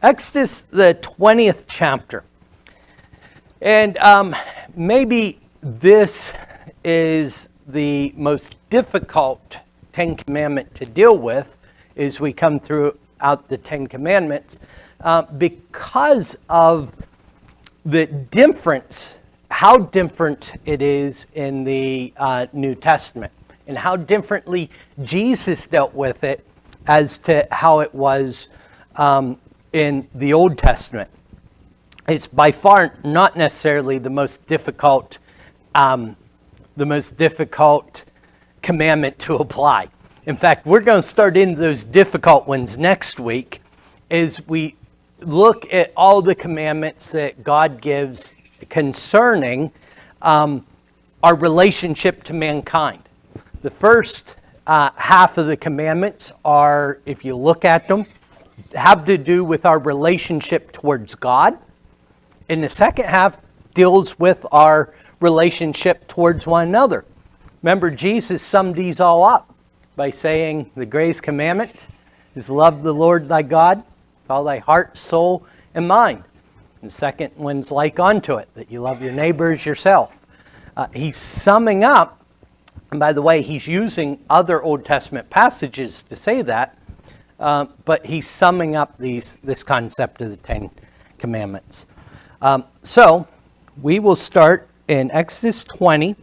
Exodus, the 20th chapter. And maybe this is the most difficult Ten Commandment to deal with as we come throughout the Ten Commandments because of the difference, how different it is in the New Testament and how differently Jesus dealt with it as to how it was in the Old Testament. It's by far not necessarily the most difficult commandment to apply. In fact, we're going to start into those difficult ones next week as we look at all the commandments that God gives concerning our relationship to mankind. The first half of the commandments are, if you look at them, have to do with our relationship towards God. And the second half deals with our relationship towards one another. Remember, Jesus summed these all up by saying the greatest commandment is love the Lord thy God with all thy heart, soul, and mind. And the second one's like unto it, that you love your neighbor as yourself. He's summing up, and by the way, he's using other Old Testament passages to say that, but he's summing up this concept of the Ten Commandments. So we will start in Exodus 20,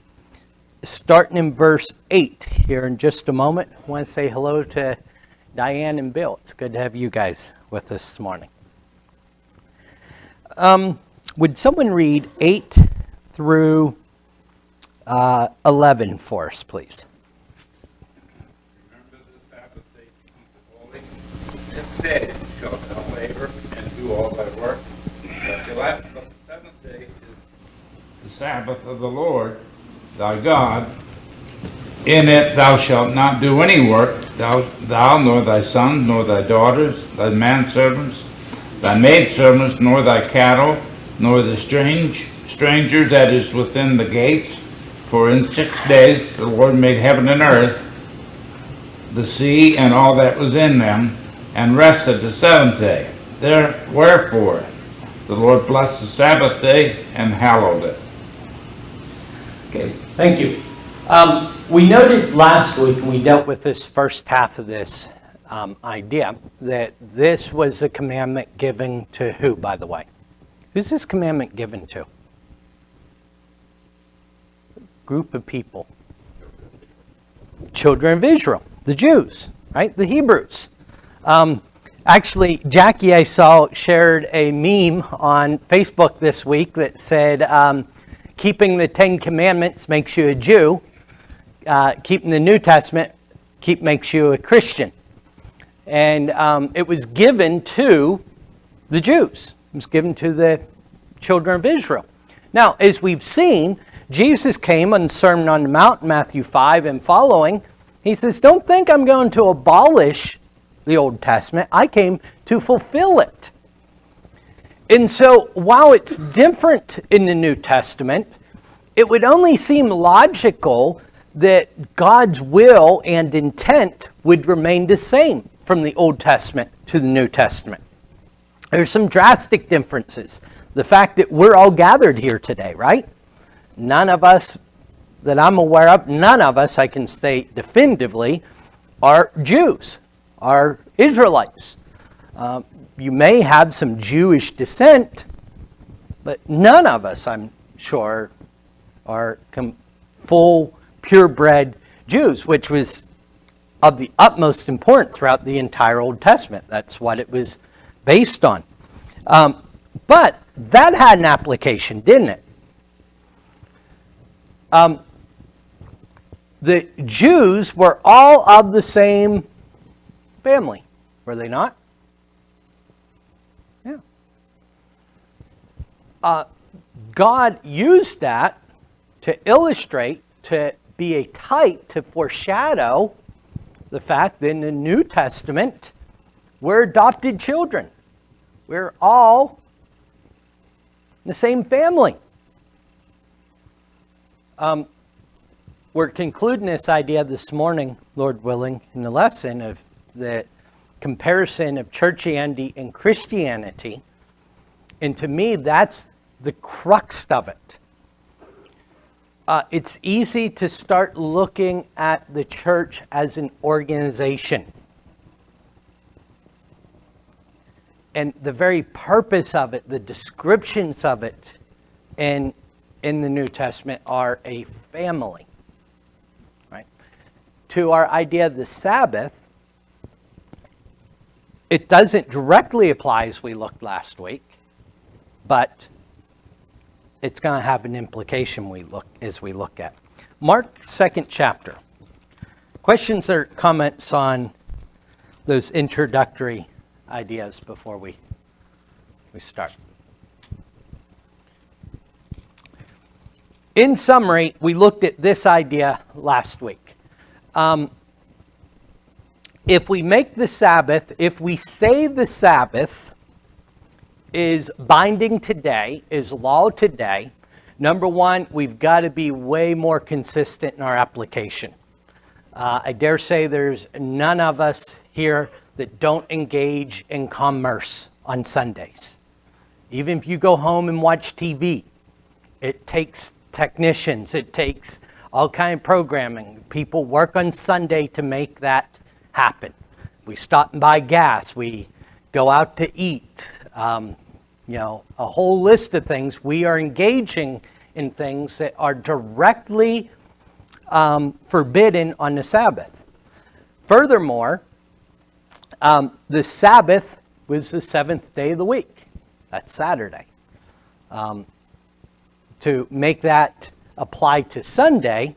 starting in verse 8 here in just a moment. I want to say hello to Diane and Bill. It's good to have you guys with us this morning. Would someone read 8 through 11 for us, please? Remember the Sabbath day to keep it holy. Instead, you shall not labor and do all thy work. But the seventh day is the Sabbath of the Lord thy God. In it thou shalt not do any work, thou nor thy sons, nor thy daughters, thy manservants, thy maidservants, nor thy cattle, nor the stranger that is within the gates. For in 6 days the Lord made heaven and earth, the sea, and all that was in them, and rested the seventh day. Wherefore the Lord blessed the Sabbath day and hallowed it. Okay, thank you. We noted last week, when we dealt with this first half of this idea, that this was a commandment given to who, by the way? Who's this commandment given to? Group of people. Children of Israel, the Jews, right? The Hebrews. Actually, Jackie, I saw, shared a meme on Facebook this week that said, keeping the Ten Commandments makes you a Jew. Keeping the New Testament makes you a Christian. And it was given to the Jews. It was given to the children of Israel. Now, as we've seen, Jesus came on the Sermon on the Mount, Matthew 5 and following. He says, don't think I'm going to abolish the Old Testament. I came to fulfill it. And so, while it's different in the New Testament, it would only seem logical that God's will and intent would remain the same from the Old Testament to the New Testament. There's some drastic differences. The fact that we're all gathered here today, right? None of us that I'm aware of, none of us, I can state definitively, are Jews, are Israelites. You may have some Jewish descent, but none of us, I'm sure, are full, purebred Jews, which was of the utmost importance throughout the entire Old Testament. That's what it was based on. But that had an application, didn't it? The Jews were all of the same family, were they not? Yeah. God used that to illustrate, to be a type, to foreshadow the fact that in the New Testament, we're adopted children. We're all in the same family. We're concluding this idea this morning, Lord willing, in the lesson of that comparison of churchianity and Christianity. And to me, that's the crux of it. It's easy to start looking at the church as an organization. And the very purpose of it, the descriptions of it in the New Testament are a family. Right? To our idea of the Sabbath, it doesn't directly apply as we looked last week, but it's going to have an implication as we look at. Mark 2nd chapter. Questions or comments on those introductory ideas before we start? In summary, we looked at this idea last week. If we make the Sabbath, if we say the Sabbath is binding today, is law today, number one, we've got to be way more consistent in our application. I dare say there's none of us here that don't engage in commerce on Sundays. Even if you go home and watch TV, it takes technicians, it takes all kind of programming. People work on Sunday to make that happen. We stop and buy gas, we go out to eat, a whole list of things. We are engaging in things that are directly forbidden on the Sabbath. Furthermore, the Sabbath was the seventh day of the week. That's Saturday. To make that apply to Sunday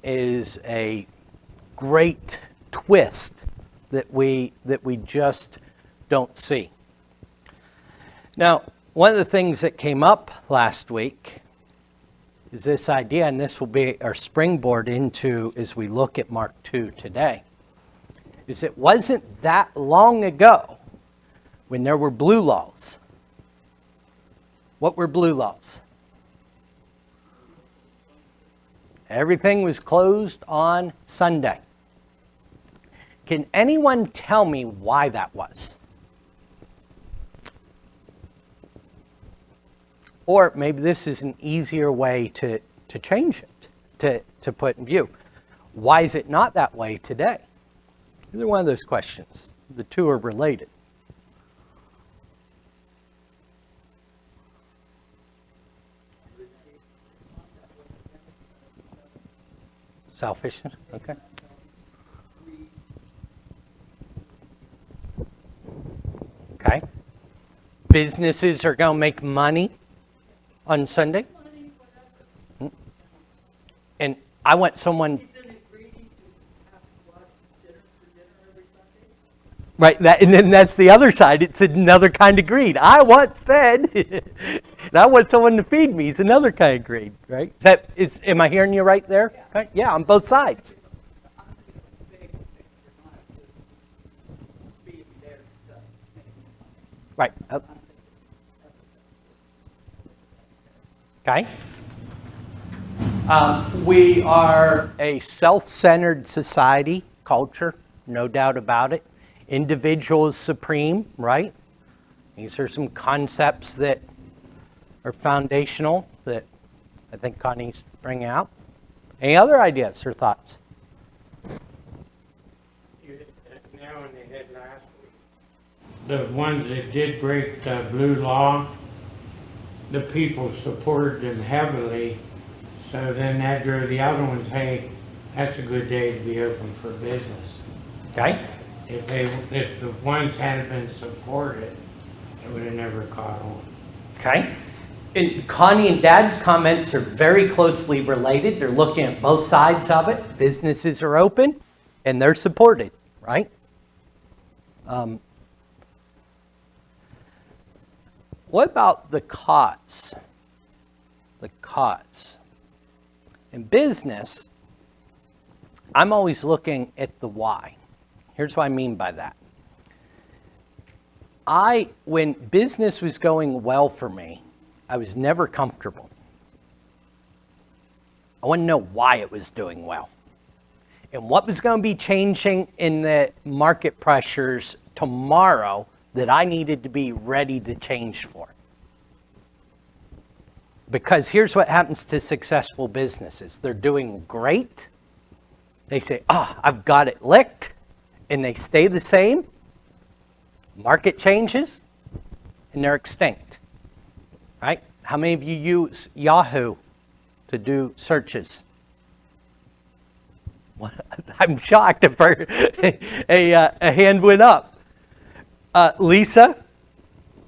is a great twist that we just don't see. Now, one of the things that came up last week is this idea, and this will be our springboard into as we look at Mark 2 today, is it wasn't that long ago when there were blue laws. What were blue laws? Everything was closed on Sunday. Can anyone tell me why that was? Or maybe this is an easier way to change it, to put in view. Why is it not that way today? Either one of those questions. The two are related. Selfishness, okay. Okay. Businesses are going to make money on Sunday. And I want someone... Right, and then that's the other side. It's another kind of greed. I want fed, and I want someone to feed me. It's another kind of greed, right? Am I hearing you right there? Yeah, right? Yeah, on both sides. Right. Okay. We are a self-centered society, culture, no doubt about it. Individual is supreme, right? These are some concepts that are foundational that I think Connie's bringing out. Any other ideas or thoughts? You hit that now on the head last week. The ones that did break the blue law, the people supported them heavily. So then that drew the other ones, hey, that's a good day to be open for business. Okay. If the ones hadn't been supported, it would have never caught on. Okay. And Connie and Dad's comments are very closely related. They're looking at both sides of it. Businesses are open and they're supported, right? What about the cause? The cause. In business, I'm always looking at the why. Here's what I mean by that. When business was going well for me, I was never comfortable. I want to know why it was doing well. and what was going to be changing in the market pressures tomorrow that I needed to be ready to change for. Because here's what happens to successful businesses. They're doing great. They say, I've got it licked. And they stay the same. Market changes and they're extinct. Right? How many of you use Yahoo to do searches? I'm shocked. A hand went up. Lisa,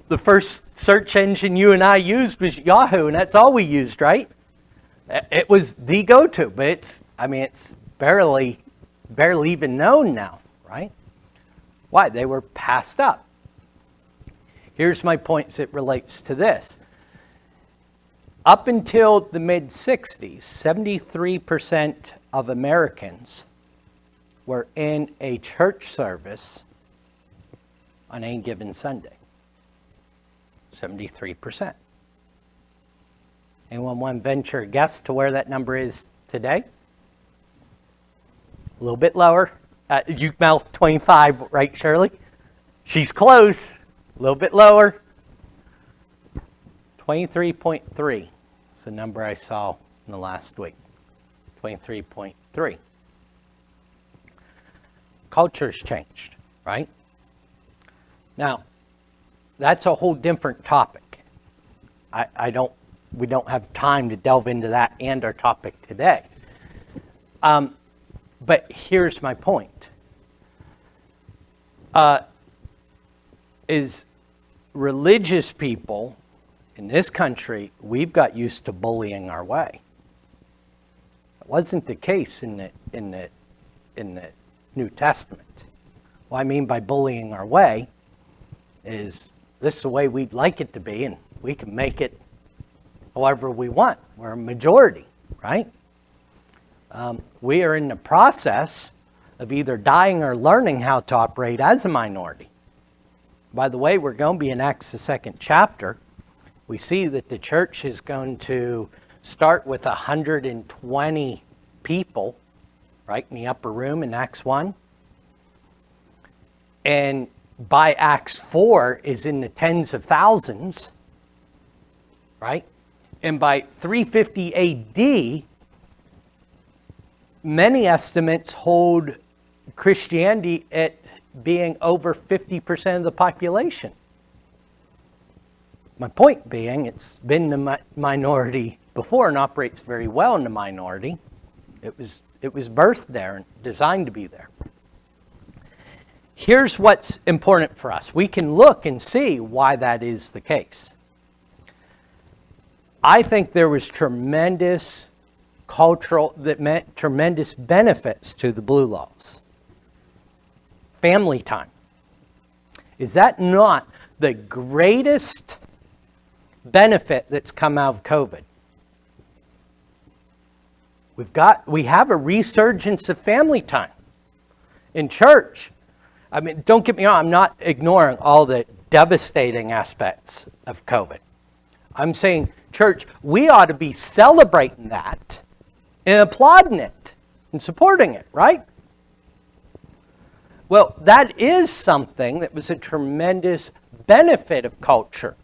the first search engine you and I used was Yahoo, and that's all we used, right? It was the go-to, but it's barely even known now, right? Why? They were passed up. Here's my point as it relates to this. Up until the mid-60s, 73% of Americans were in a church service on any given Sunday. 73%. Anyone want to venture a guess to where that number is today? A little bit lower. You mouthed 25, right, Shirley? She's close. A little bit lower. 23.3 is the number I saw in the last week. 23.3. Culture's changed, right? Now, that's a whole different topic. We don't have time to delve into that and our topic today. But here's my point. Is religious people in this country, we've got used to bullying our way. It wasn't the case in the New Testament. What I mean by bullying our way is this is the way we'd like it to be, and we can make it however we want. We're a majority, right? We are in the process of either dying or learning how to operate as a minority. By the way, we're going to be in Acts the 2nd chapter. We see that the church is going to start with 120 people, right, in the upper room in Acts 1. And by Acts 4 is in the tens of thousands, right? And by 350 AD, many estimates hold Christianity at being over 50% of the population. My point being, it's been the minority before and operates very well in the minority. It was birthed there and designed to be there. Here's what's important for us. We can look and see why that is the case. I think there was tremendous tremendous benefits to the blue laws. Family time. Is that not the greatest benefit that's come out of COVID? We have a resurgence of family time in church. I mean, don't get me wrong, I'm not ignoring all the devastating aspects of COVID. I'm saying, church, we ought to be celebrating that and applauding it and supporting it, right? Well, that is something that was a tremendous benefit of culture.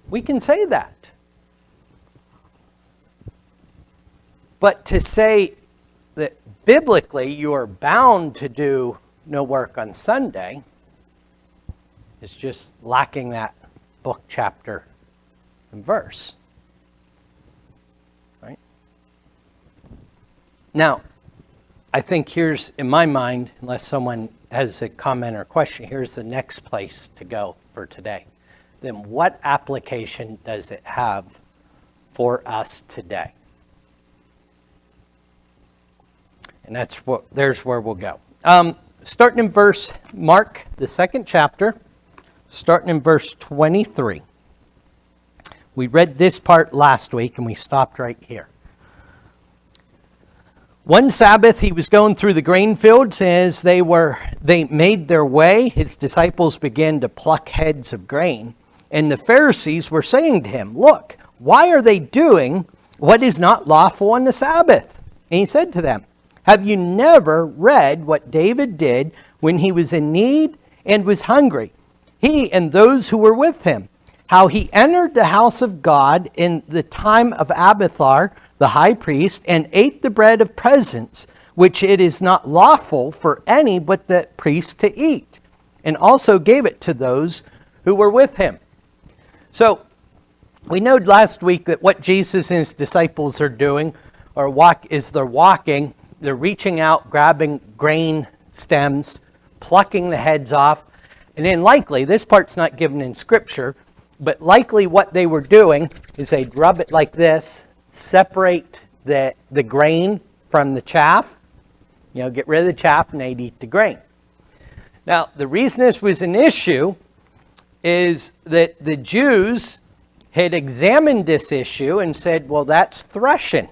We can say that. But to say that biblically you are bound to do no work on Sunday is just lacking that book, chapter, and verse. Right? Now, I think here's, in my mind, unless someone has a comment or question, here's the next place to go for today. Then what application does it have for us today? And there's where we'll go. Starting in Mark, the 2nd chapter, starting in verse 23. We read this part last week and we stopped right here. One Sabbath, he was going through the grain fields. As they made their way, his disciples began to pluck heads of grain. And the Pharisees were saying to him, "Look, why are they doing what is not lawful on the Sabbath?" And he said to them, Have you never read what David did when he was in need and was hungry, he and those who were with him? How he entered the house of God in the time of Abiathar, the high priest, and ate the bread of presence, which it is not lawful for any but the priest to eat, and also gave it to those who were with him. So, we know last week that what Jesus and his disciples are doing they're walking, they're reaching out, grabbing grain stems, plucking the heads off, and then likely, this part's not given in Scripture, but likely what they were doing is they'd rub it like this, separate the grain from the chaff, get rid of the chaff, and they'd eat the grain. Now, the reason this was an issue is that the Jews had examined this issue and said, well, that's threshing.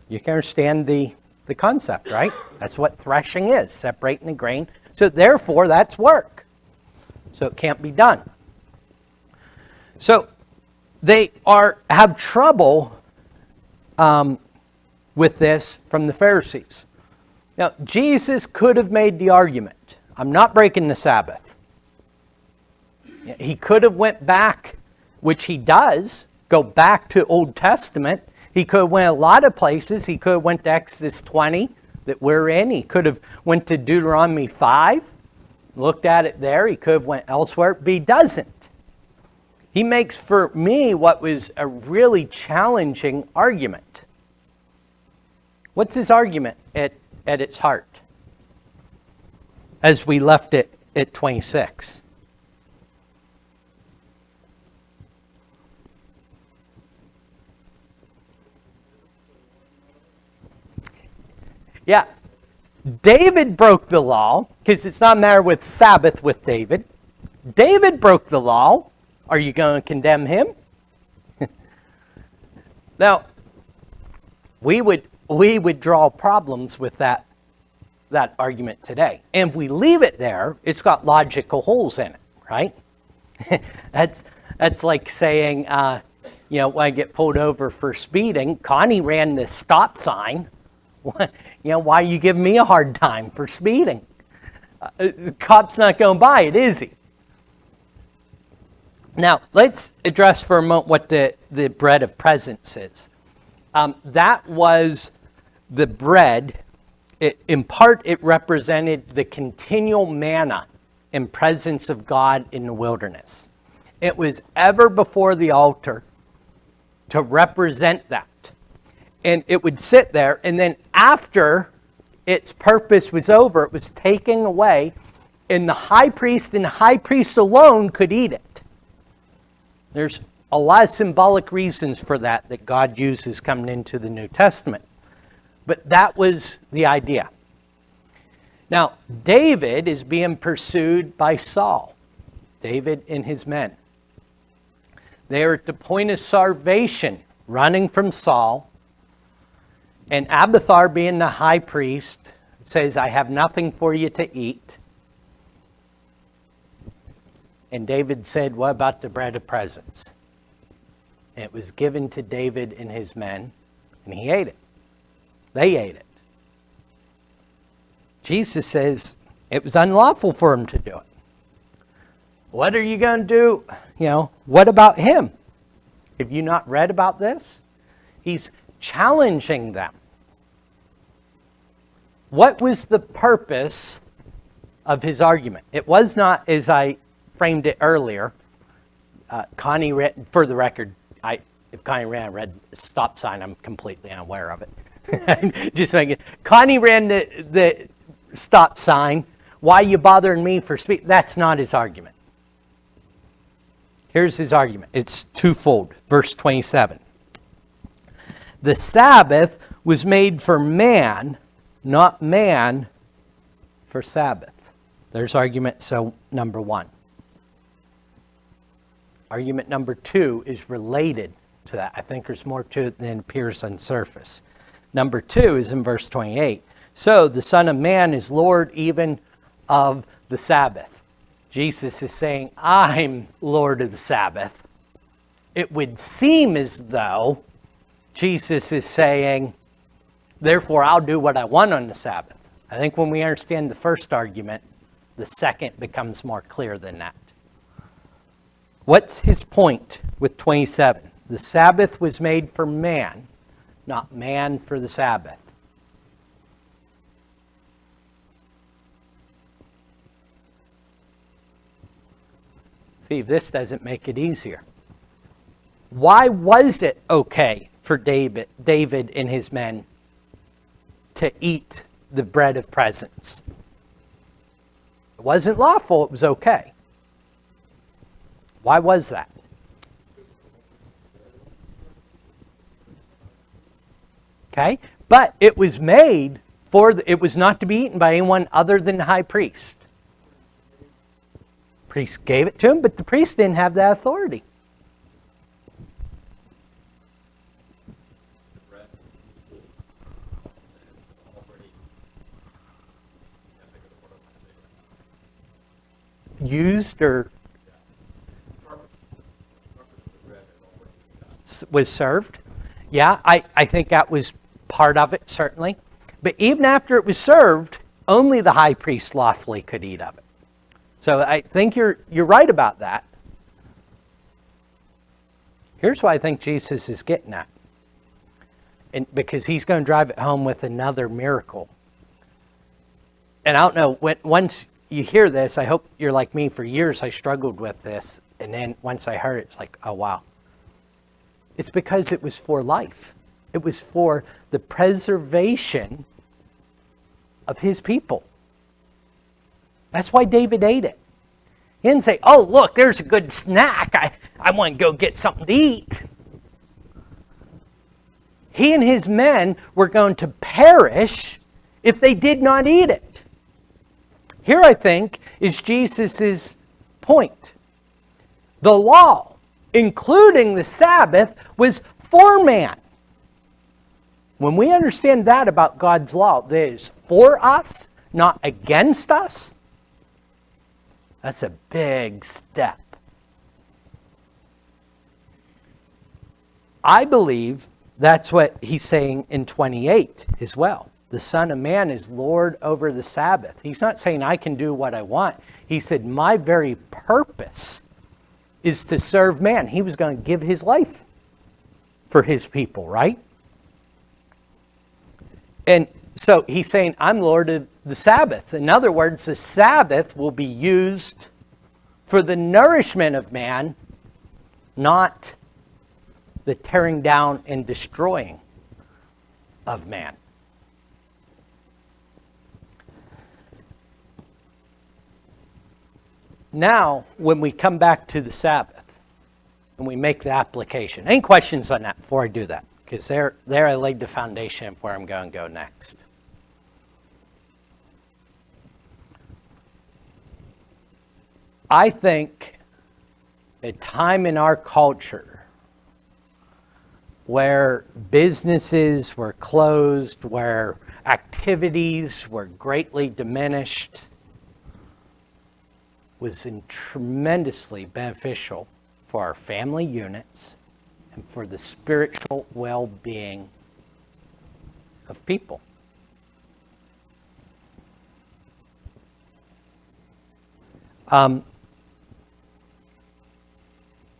You can understand the concept, right? That's what threshing is, separating the grain. So therefore, that's work. So it can't be done. So they have trouble with this from the Pharisees. Now, Jesus could have made the argument, I'm not breaking the Sabbath. He could have went back, which he does, go back to Old Testament. He could have went a lot of places. He could have went to Exodus 20 that we're in. He could have went to Deuteronomy 5, looked at it there. He could have went elsewhere, but he doesn't. He makes for me what was a really challenging argument. What's his argument at its heart? As we left it at 26. Yeah, David broke the law, because it's not a matter with Sabbath with David. David broke the law. Are you going to condemn him? Now, we would draw problems with that argument today. And if we leave it there, it's got logical holes in it, right? That's like saying, when I get pulled over for speeding, Connie ran the stop sign. Why are you giving me a hard time for speeding? The cop's not going by it, is he? Now, let's address for a moment what the bread of presence is. That was the bread. In part, it represented the continual manna and presence of God in the wilderness. It was ever before the altar to represent that. And it would sit there, and then after its purpose was over, it was taken away, and the high priest and the high priest alone could eat it. There's a lot of symbolic reasons for that God uses coming into the New Testament. But that was the idea. Now, David is being pursued by Saul. David and his men. They are at the point of starvation, running from Saul. And Abiathar, being the high priest, says, I have nothing for you to eat. And David said, what about the bread of presence? And it was given to David and his men, and he ate it. They ate it. Jesus says it was unlawful for him to do it. What are you going to do? What about him? Have you not read about this? He's challenging them. What was the purpose of his argument? It was not, as I framed it earlier, Connie read, for the record, if Connie ran a red stop sign, I'm completely unaware of it. Just saying, Connie ran the stop sign. Why are you bothering me for speed? That's not his argument. Here's his argument. It's twofold. Verse 27. The Sabbath was made for man, not man for Sabbath. There's argument number one. Argument number two is related to that. I think there's more to it than appears on surface. Number two is in verse 28. So the Son of Man is Lord even of the Sabbath. Jesus is saying, I'm Lord of the Sabbath. It would seem as though Jesus is saying, Therefore, I'll do what I want on the Sabbath. I think when we understand the first argument, the second becomes more clear than that. What's his point with 27? The Sabbath was made for man, not man for the Sabbath. See if this doesn't make it easier. Why was it okay for David and his men to eat the bread of presence? It wasn't lawful, it was okay. Why was that? Okay, but it was made it was not to be eaten by anyone other than the high priest. Priest gave it to him, but the priest didn't have that authority. Used or was served. Yeah, I think that was part of it, certainly. But even after it was served, only the high priest lawfully could eat of it. So I think you're right about that. Here's what I think Jesus is getting at. And because he's going to drive it home with another miracle. And I don't know, once you hear this, I hope you're like me. For years I struggled with this. And then once I heard it, it's like, oh wow. It's because it was for life. It was for the preservation of his people. That's why David ate it. He didn't say, oh, look, there's a good snack. I want to go get something to eat. He and his men were going to perish if they did not eat it. Here, I think, is Jesus' point. The law, including the Sabbath, was for man. When we understand that about God's law, that it is for us, not against us, that's a big step. I believe that's what he's saying in 28 as well. The Son of Man is Lord over the Sabbath. He's not saying I can do what I want. He said my very purpose is to serve man. He was going to give his life for his people, right? And so he's saying, I'm Lord of the Sabbath. In other words, the Sabbath will be used for the nourishment of man, not the tearing down and destroying of man. Now, when we come back to the Sabbath and we make the application, any questions on that before I do that? Because there I laid the foundation of where I'm going to go next. I think a time in our culture where businesses were closed, where activities were greatly diminished, was tremendously beneficial for our family units and for the spiritual well-being of people.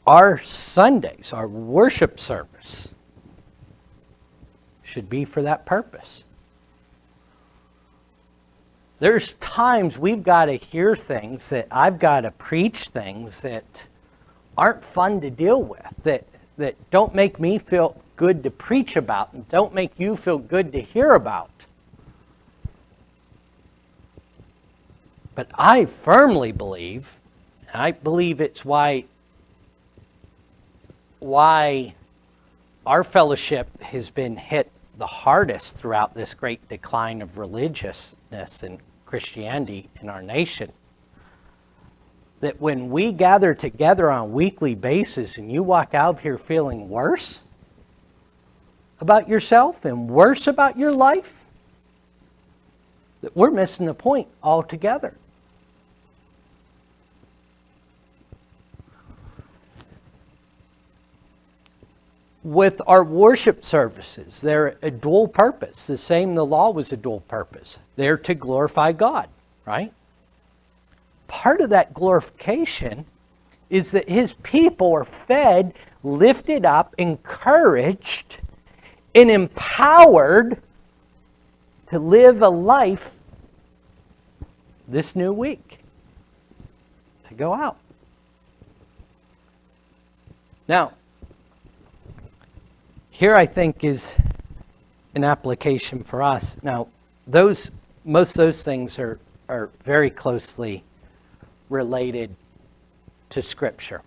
Our Sundays, our worship service, should be for that purpose. There's times we've got to hear things, that I've got to preach things that aren't fun to deal with, that don't make me feel good to preach about and don't make you feel good to hear about. But I firmly believe, and I believe it's why our fellowship has been hit the hardest throughout this great decline of religiousness and Christianity in our nation. That when we gather together on a weekly basis and you walk out of here feeling worse about yourself and worse about your life, that we're missing the point altogether. with our worship services. They're a dual purpose. The same, the law was a dual purpose. They're to glorify God, right? Part of that glorification is that his people are fed, lifted up, encouraged, and empowered to live a life this new week, to go out. Now, here I think is an application for us. Now, most of those things are very closely related to Scripture.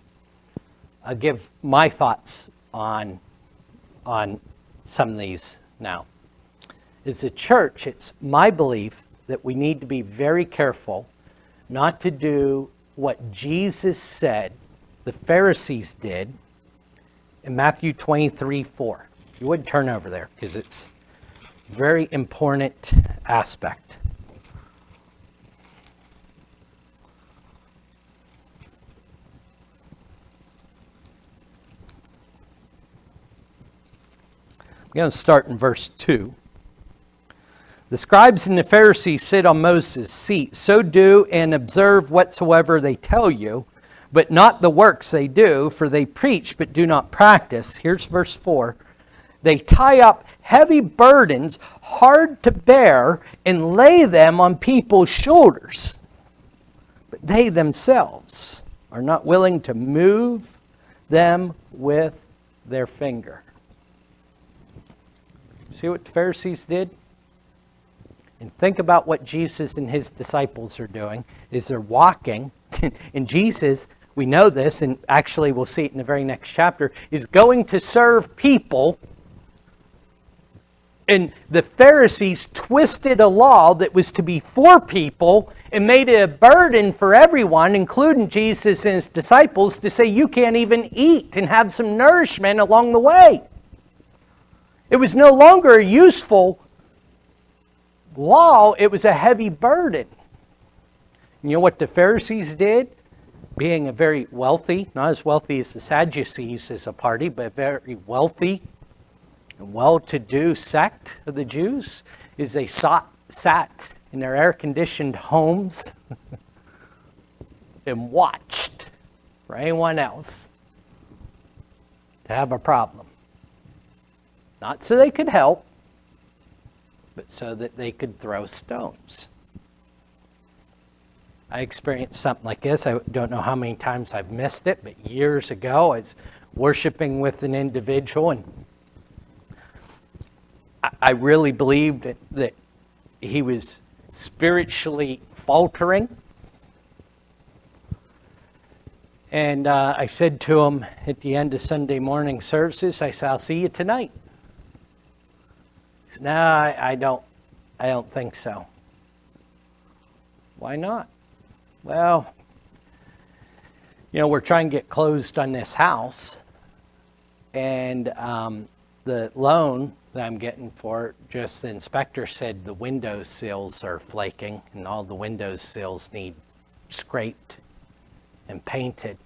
I'll give my thoughts on some of these now. As a church, it's my belief that we need to be very careful not to do what Jesus said the Pharisees did in Matthew 23:4. You would turn over there because it's a very important aspect. I'm going to start in verse 2. The scribes and the Pharisees sit on Moses' seat. So do and observe whatsoever they tell you, but not the works they do, for they preach but do not practice. Here's verse 4. They tie up heavy burdens, hard to bear, and lay them on people's shoulders. But they themselves are not willing to move them with their finger. See what the Pharisees did? And think about what Jesus and his disciples are doing, is they're walking, and Jesus, we know this, and actually we'll see it in the very next chapter, is going to serve people. And the Pharisees twisted a law that was to be for people and made it a burden for everyone, including Jesus and his disciples, to say you can't even eat and have some nourishment along the way. It was no longer a useful law, it was a heavy burden. You know what the Pharisees did? Being a very wealthy, not as wealthy as the Sadducees as a party, but a very wealthy and well-to-do sect of the Jews, is they sat in their air-conditioned homes and watched for anyone else to have a problem. Not so they could help, but so that they could throw stones. I experienced something like this. I don't know how many times I've missed it, but years ago I was worshiping with an individual, and I really believed that he was spiritually faltering. And I said to him at the end of Sunday morning services, I said, I'll see you tonight. He said, no, I don't think so. Why not? Well, we're trying to get closed on this house, and the loan that I'm getting for it, just the inspector said the window sills are flaking, and all the window sills need scraped and painted.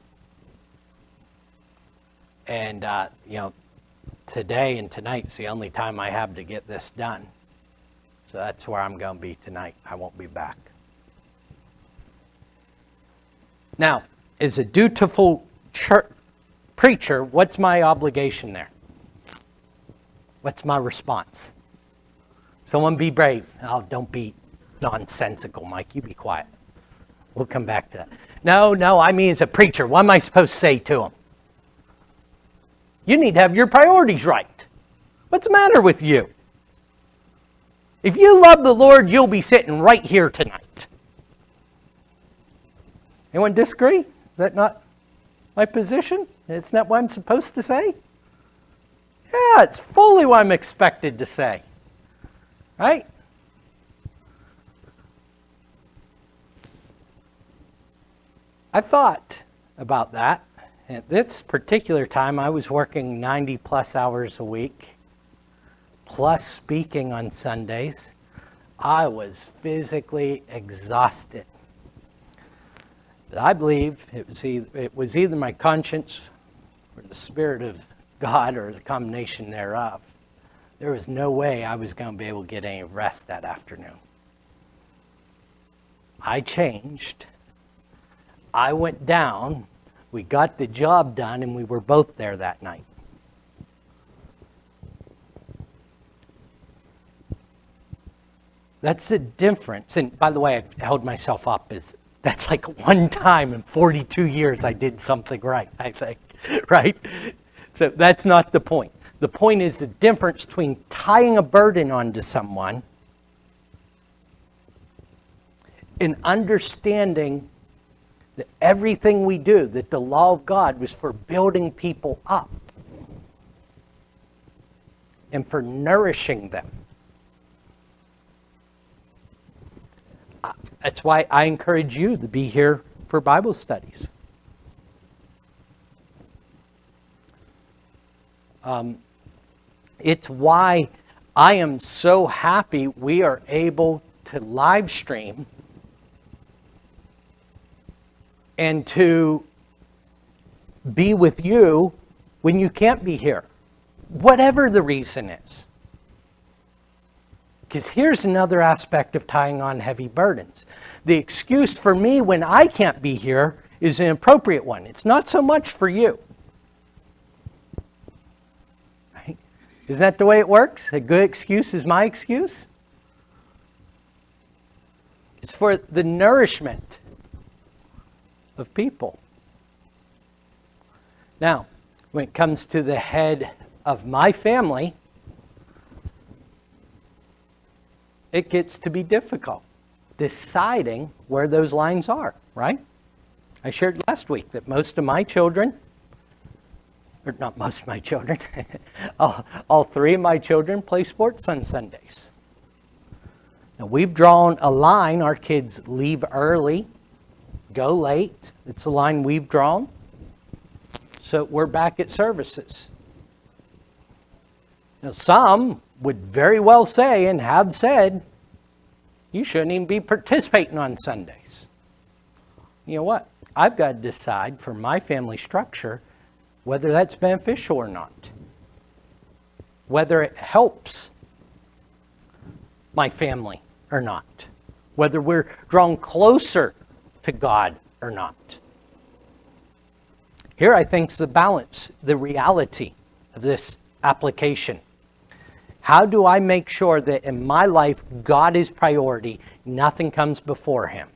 And, today and tonight's the only time I have to get this done. So that's where I'm going to be tonight. I won't be back. Now, as a dutiful preacher, what's my obligation there? What's my response? Someone be brave. Oh, don't be nonsensical, Mike. You be quiet. We'll come back to that. No, I mean as a preacher, what am I supposed to say to him? You need to have your priorities right. What's the matter with you? If you love the Lord, you'll be sitting right here tonight. Anyone disagree? Is that not my position? It's not what I'm supposed to say? Yeah, it's fully what I'm expected to say. Right? I thought about that. At this particular time, I was working 90 plus hours a week, plus speaking on Sundays. I was physically exhausted. But I believe it was either my conscience or the Spirit of God or the condemnation thereof, there was no way I was going to be able to get any rest that afternoon. I changed. I went down. We got the job done, and we were both there that night. That's the difference. And by the way, I've held myself up as that's like one time in 42 years I did something right, I think, right? So that's not the point. The point is the difference between tying a burden onto someone and understanding that everything we do, that the law of God was for building people up and for nourishing them. That's why I encourage you to be here for Bible studies. It's why I am so happy we are able to live stream and to be with you when you can't be here, whatever the reason is. Because here's another aspect of tying on heavy burdens. The excuse for me when I can't be here is an appropriate one. It's not so much for you. Right? Isn't that the way it works? A good excuse is my excuse? It's for the nourishment of people. Now, when it comes to the head of my family, it gets to be difficult deciding where those lines are, right? I shared last week that most of my children, or not most of my children, all three of my children play sports on Sundays. Now we've drawn a line. Our kids leave early, go late. It's a line we've drawn. So we're back at services. Now some would very well say and have said, you shouldn't even be participating on Sundays. You know what? I've got to decide for my family structure whether that's beneficial or not. Whether it helps my family or not. Whether we're drawn closer to God or not. Here I think is the balance, the reality of this application. How do I make sure that in my life, God is priority, nothing comes before Him?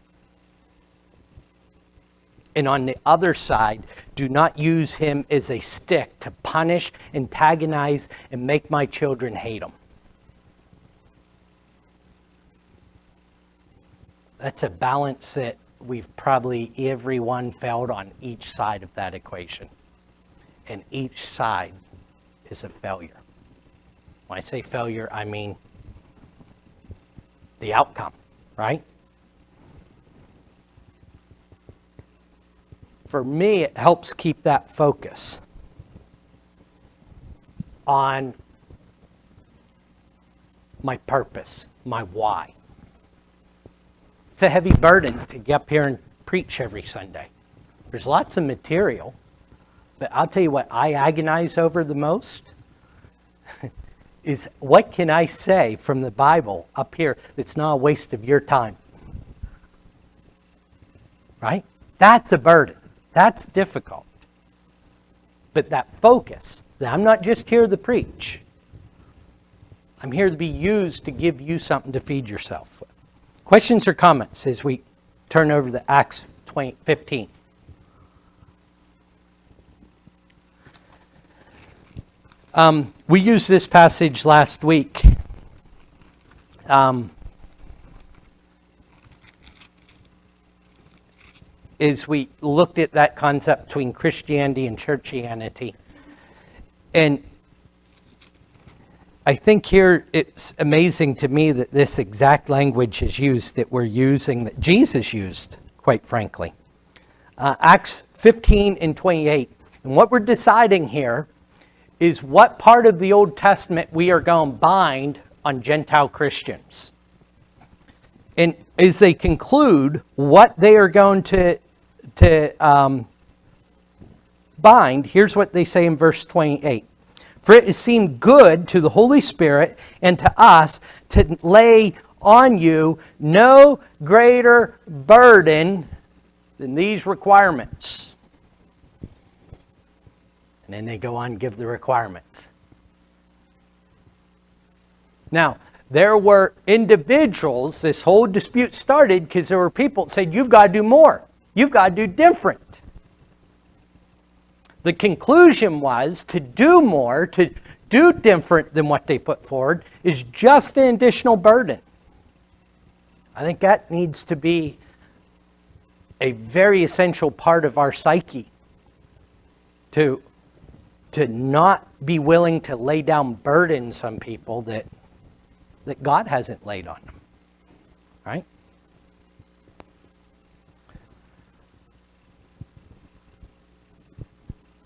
And on the other side, do not use Him as a stick to punish, antagonize, and make my children hate Him. That's a balance that we've probably everyone felt on each side of that equation. And each side is a failure. When I say failure, I mean the outcome, right? For me, it helps keep that focus on my purpose, my why. It's a heavy burden to get up here and preach every Sunday. There's lots of material, but I'll tell you what I agonize over the most is what can I say from the Bible up here that's not a waste of your time? Right? That's a burden. That's difficult. But that focus, that I'm not just here to preach. I'm here to be used to give you something to feed yourself with. Questions or comments as we turn over to Acts 15? We used this passage last week. As we looked at that concept between Christianity and churchianity. And I think here it's amazing to me that this exact language is used that we're using, that Jesus used, quite frankly. Acts 15 and 28. And what we're deciding here is what part of the Old Testament we are going to bind on Gentile Christians. And as they conclude what they are going to bind, here's what they say in verse 28. For it seemed good to the Holy Spirit and to us to lay on you no greater burden than these requirements. And then they go on and give the requirements. Now, there were individuals, this whole dispute started because there were people that said, you've got to do more. You've got to do different. The conclusion was to do more, to do different than what they put forward, is just an additional burden. I think that needs to be a very essential part of our psyche. To not be willing to lay down burdens on people that God hasn't laid on them. Right?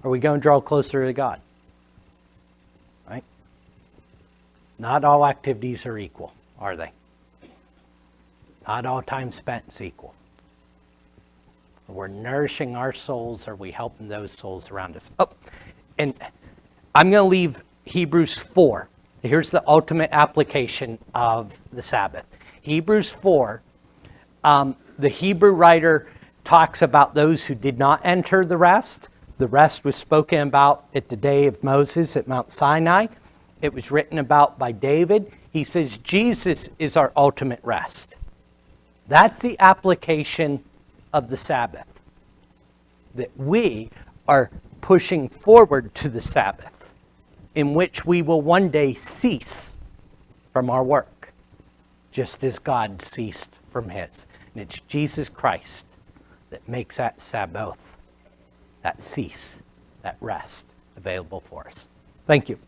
Are we going to draw closer to God? Right? Not all activities are equal, are they? Not all time spent is equal. We're nourishing our souls. Are we helping those souls around us? Oh, and I'm going to leave Hebrews 4. Here's the ultimate application of the Sabbath. Hebrews 4, the Hebrew writer talks about those who did not enter the rest. The rest was spoken about at the day of Moses at Mount Sinai. It was written about by David. He says Jesus is our ultimate rest. That's the application of the Sabbath. That we are pushing forward to the Sabbath, in which we will one day cease from our work, just as God ceased from his. And it's Jesus Christ that makes that Sabbath, that cease, that rest available for us. Thank you.